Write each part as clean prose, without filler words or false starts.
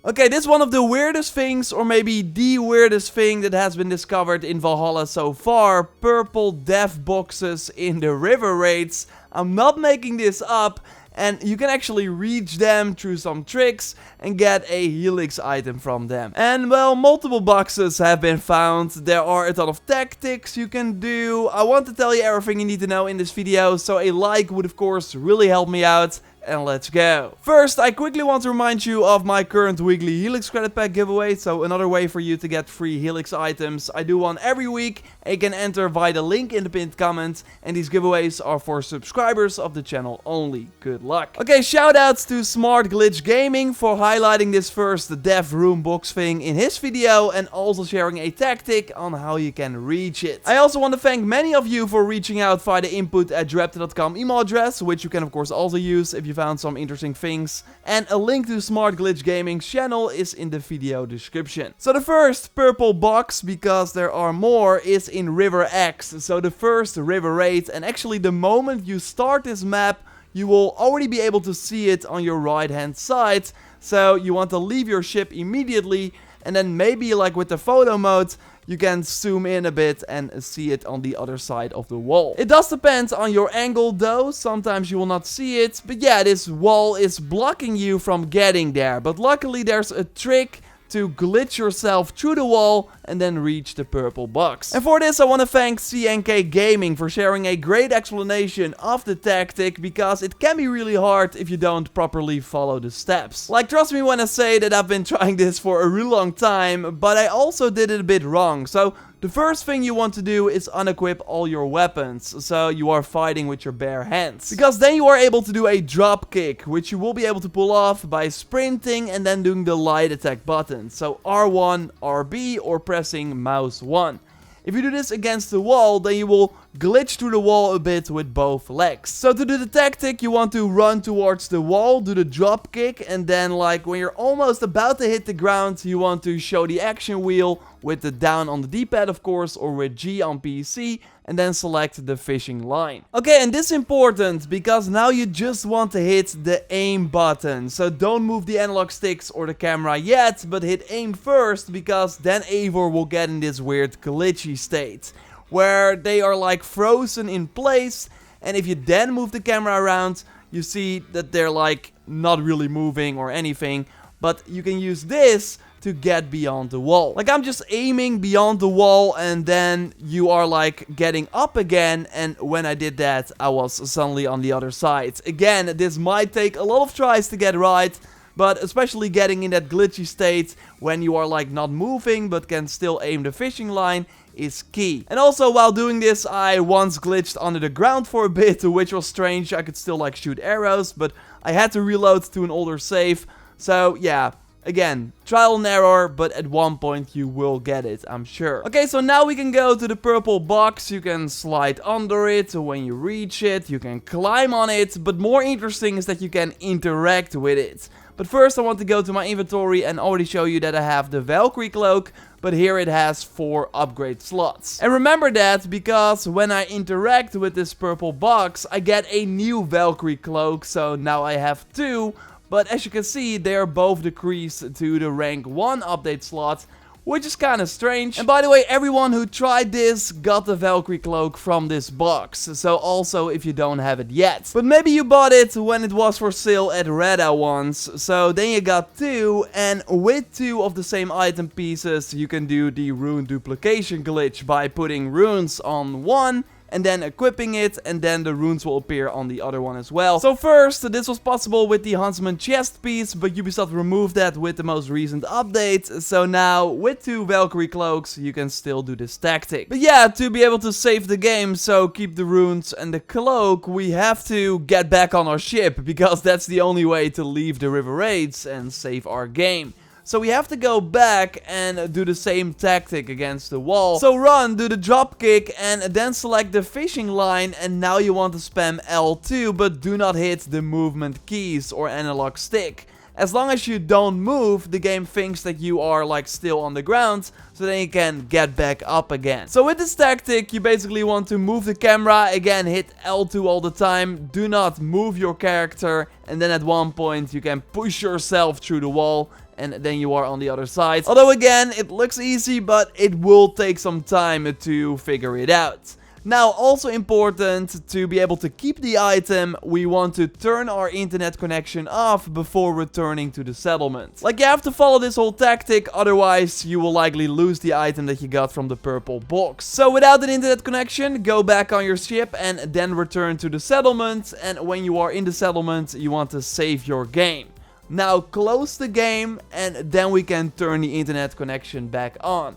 Okay, this is one of the weirdest things, or maybe the weirdest thing that has been discovered in Valhalla so far. Purple death boxes in the river raids. I'm not making this up. And you can actually reach them through some tricks and get a Helix item from them. And well, multiple boxes have been found. There are a ton of tactics you can do. I want to tell you everything you need to know in this video, so a like would of course really help me out. And let's go. First, I quickly want to remind you of my current weekly Helix credit pack giveaway. So another way for you to get free Helix items. I do one every week and you can enter via the link in the pinned comment. And these giveaways are for subscribers of the channel only. Good luck. Okay, shoutouts to Smart Glitch Gaming for highlighting this first dev room box thing in his video. And also sharing a tactic on how you can reach it. I also want to thank many of you for reaching out via the input@joraptor.com email address. Which you can of course also use if you found some interesting things, and a link to Smart Glitch Gaming's channel is in the video description. So the first purple box, because there are more, is in River X, so the first river raid, and actually the moment you start this map you will already be able to see it on your right hand side. So you want to leave your ship immediately, and then maybe like with the photo mode you can zoom in a bit and see it on the other side of the wall. It does depend on your angle though, sometimes you will not see it, but yeah, this wall is blocking you from getting there. But luckily there's a trick to glitch yourself through the wall and then reach the purple box. And for this I want to thank CNK Gaming for sharing a great explanation of the tactic, because it can be really hard if you don't properly follow the steps. Like, trust me when I say that I've been trying this for a really long time, but I also did it a bit wrong. So the first thing you want to do is unequip all your weapons, so you are fighting with your bare hands. Because then you are able to do a drop kick, which you will be able to pull off by sprinting and then doing the light attack button. So R1, RB, or pressing mouse 1. If you do this against the wall, then you will glitch through the wall a bit with both legs. So to do the tactic, you want to run towards the wall, do the drop kick, and then like when you're almost about to hit the ground, you want to show the action wheel with the down on the D-pad of course, or with G on PC, and then select the fishing line. Okay, and this is important because now you just want to hit the aim button. So don't move the analog sticks or the camera yet, but hit aim first, because then Eivor will get in this weird glitchy state where they are like frozen in place, and if you then move the camera around, you see that they're like not really moving or anything, but you can use this to get beyond the wall. Like, I'm just aiming beyond the wall and then you are like getting up again, and when I did that I was suddenly on the other side. Again, this might take a lot of tries to get right, but especially getting in that glitchy state when you are like not moving but can still aim the fishing line is key. And also while doing this I once glitched under the ground for a bit, which was strange. I could still like shoot arrows, but I had to reload to an older save. So yeah, again, trial and error, but at one point you will get it, I'm sure. Okay, so now we can go to the purple box. You can slide under it when you reach it, you can climb on it, but more interesting is that you can interact with it. But first I want to go to my inventory and already show you that I have the Valkyrie cloak, but here it has 4 upgrade slots. And remember that because when I interact with this purple box, I get a new Valkyrie cloak, so now I have 2. But as you can see, they are both decreased to the rank 1 update slot, which is kind of strange. And by the way, everyone who tried this got the Valkyrie cloak from this box. So also if you don't have it yet. But maybe you bought it when it was for sale at Reda once. So then you got 2, and with 2 of the same item pieces, you can do the rune duplication glitch by putting runes on one and then equipping it, and then the runes will appear on the other one as well. So first, this was possible with the Huntsman chest piece, but Ubisoft removed that with the most recent update. So now, with 2 Valkyrie cloaks, you can still do this tactic. But yeah, to be able to save the game, so keep the runes and the cloak, we have to get back on our ship, because that's the only way to leave the river raids and save our game. So we have to go back and do the same tactic against the wall. So run, do the drop kick, and then select the fishing line, and now you want to spam L2, but do not hit the movement keys or analog stick. As long as you don't move, the game thinks that you are like still on the ground, so then you can get back up again. So with this tactic, you basically want to move the camera, again hit L2 all the time, do not move your character, and then at one point you can push yourself through the wall and then you are on the other side. Although again, it looks easy, but it will take some time to figure it out. Now, also important, to be able to keep the item, we want to turn our internet connection off before returning to the settlement. Like, you have to follow this whole tactic, otherwise you will likely lose the item that you got from the purple box. So without an internet connection, go back on your ship and then return to the settlement. And when you are in the settlement, you want to save your game. Now close the game and then we can turn the internet connection back on.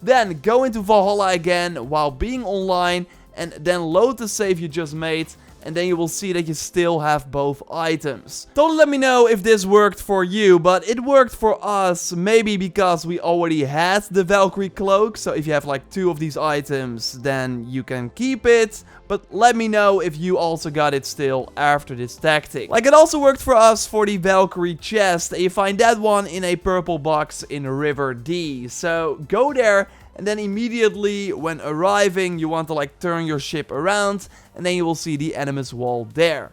Then go into Valhalla again while being online and then load the save you just made, and then you will see that you still have both items. Totally let me know if this worked for you, but it worked for us, maybe because we already had the Valkyrie cloak, so if you have like 2 of these items, then you can keep it, but let me know if you also got it still after this tactic. Like, it also worked for us for the Valkyrie chest, and you find that one in a purple box in River D, so go there. And then immediately when arriving, you want to like turn your ship around, and then you will see the enemy's wall there.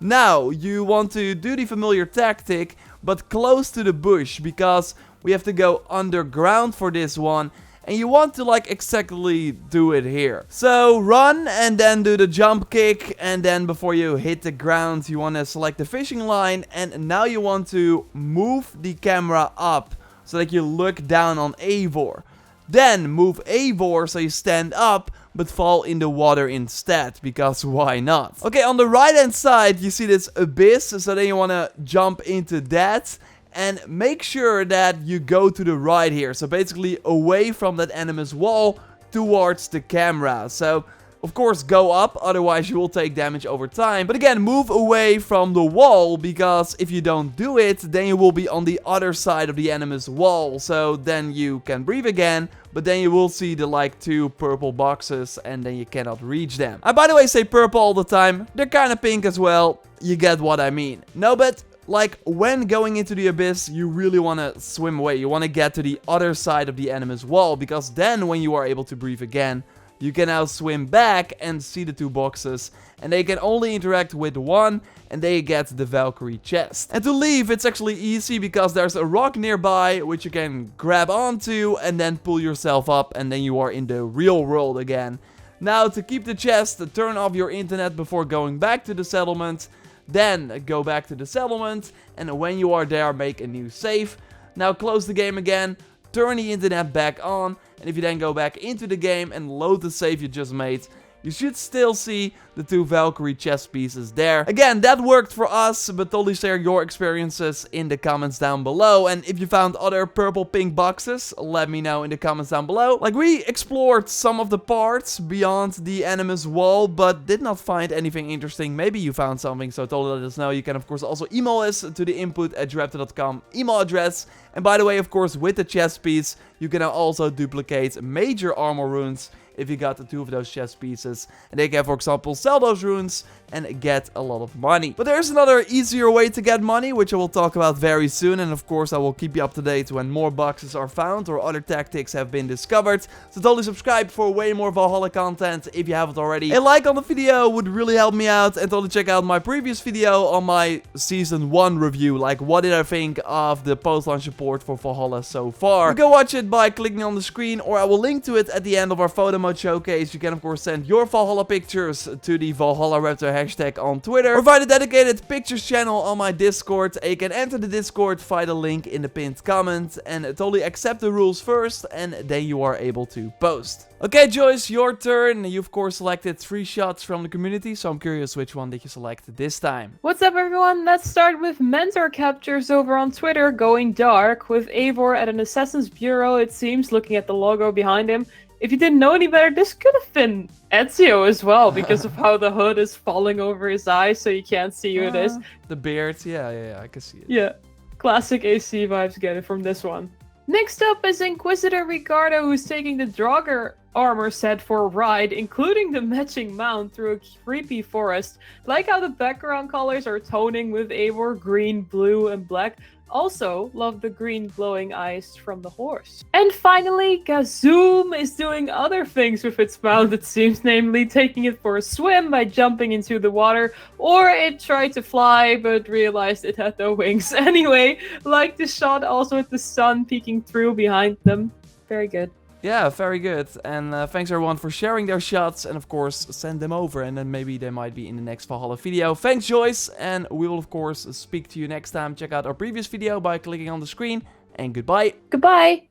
Now, you want to do the familiar tactic, but close to the bush, because we have to go underground for this one. And you want to like exactly do it here. So run and then do the jump kick, and then before you hit the ground, you want to select the fishing line, and now you want to move the camera up so that you look down on Eivor. Then move Eivor so you stand up, but fall in the water instead, because why not? Okay, on the right hand side you see this abyss, so then you want to jump into that. And make sure that you go to the right here, so basically away from that enemy's wall towards the camera. So of course go up, otherwise you will take damage over time. But again, move away from the wall, because if you don't do it, then you will be on the other side of the enemy's wall. So then you can breathe again, but then you will see the like 2 purple boxes, and then you cannot reach them. I by the way say purple all the time, they're kind of pink as well, you get what I mean. No, but like, when going into the abyss, you really want to swim away. You want to get to the other side of the enemy's wall, because then when you are able to breathe again, you can now swim back and see the 2 boxes, and they can only interact with one, and they get the Valkyrie chest. And to leave, it's actually easy, because there's a rock nearby which you can grab onto and then pull yourself up, and then you are in the real world again. Now, to keep the chest, turn off your internet before going back to the settlement. Then go back to the settlement, and when you are there, make a new save. Now close the game again, turn the internet back on, and if you then go back into the game and load the save you just made, you should still see the 2 Valkyrie chest pieces there. Again, that worked for us, but totally share your experiences in the comments down below. And if you found other purple pink boxes, let me know in the comments down below. Like, we explored some of the parts beyond the enemy's wall, but did not find anything interesting. Maybe you found something, so totally let us know. You can of course also email us to the input@joraptor.com email address. And by the way, of course, with the chest piece, you can now also duplicate major armor runes if you got the 2 of those chest pieces. And they can, for example, sell those runes and get a lot of money. But there's another easier way to get money, which I will talk about very soon. And of course, I will keep you up to date when more boxes are found or other tactics have been discovered. So totally subscribe for way more Valhalla content if you haven't already. A like on the video would really help me out. And totally check out my previous video on my Season 1 review. Like, what did I think of the post-launch report for Valhalla so far? You can watch it by clicking on the screen, or I will link to it at the end of our photo mode showcase. You can of course send your Valhalla pictures to the JorRaptor hashtag on Twitter, or find a dedicated pictures channel on my Discord. And you can enter the Discord via the link in the pinned comment, and totally accept the rules first, and then you are able to post. Okay, Joyce, your turn. You of course selected 3 shots from the community, so I'm curious which one did you select this time. What's up everyone? Let's start with mentor captures over on Twitter going dark with Eivor at an Assassin's Bureau, it seems, looking at the logo behind him. If you didn't know any better, this could have been Ezio as well, because of how the hood is falling over his eyes, so you can't see who it is. The beard, yeah, I can see it. Yeah, classic AC vibes get it from this one. Next up is Inquisitor Ricardo, who's taking the Draugr armor set for a ride, including the matching mount through a creepy forest. Like how the background colors are toning with Eivor, green, blue, and black. Also, love the green glowing eyes from the horse. And finally, Gazoom is doing other things with its mouth, it seems, namely taking it for a swim by jumping into the water, or it tried to fly but realized it had no wings. Anyway, like the shot also with the sun peeking through behind them. Very good. Yeah, very good. And thanks everyone for sharing their shots. And of course, send them over. And then maybe they might be in the next Valhalla video. Thanks, Joyce. And we will, of course, speak to you next time. Check out our previous video by clicking on the screen. And goodbye. Goodbye.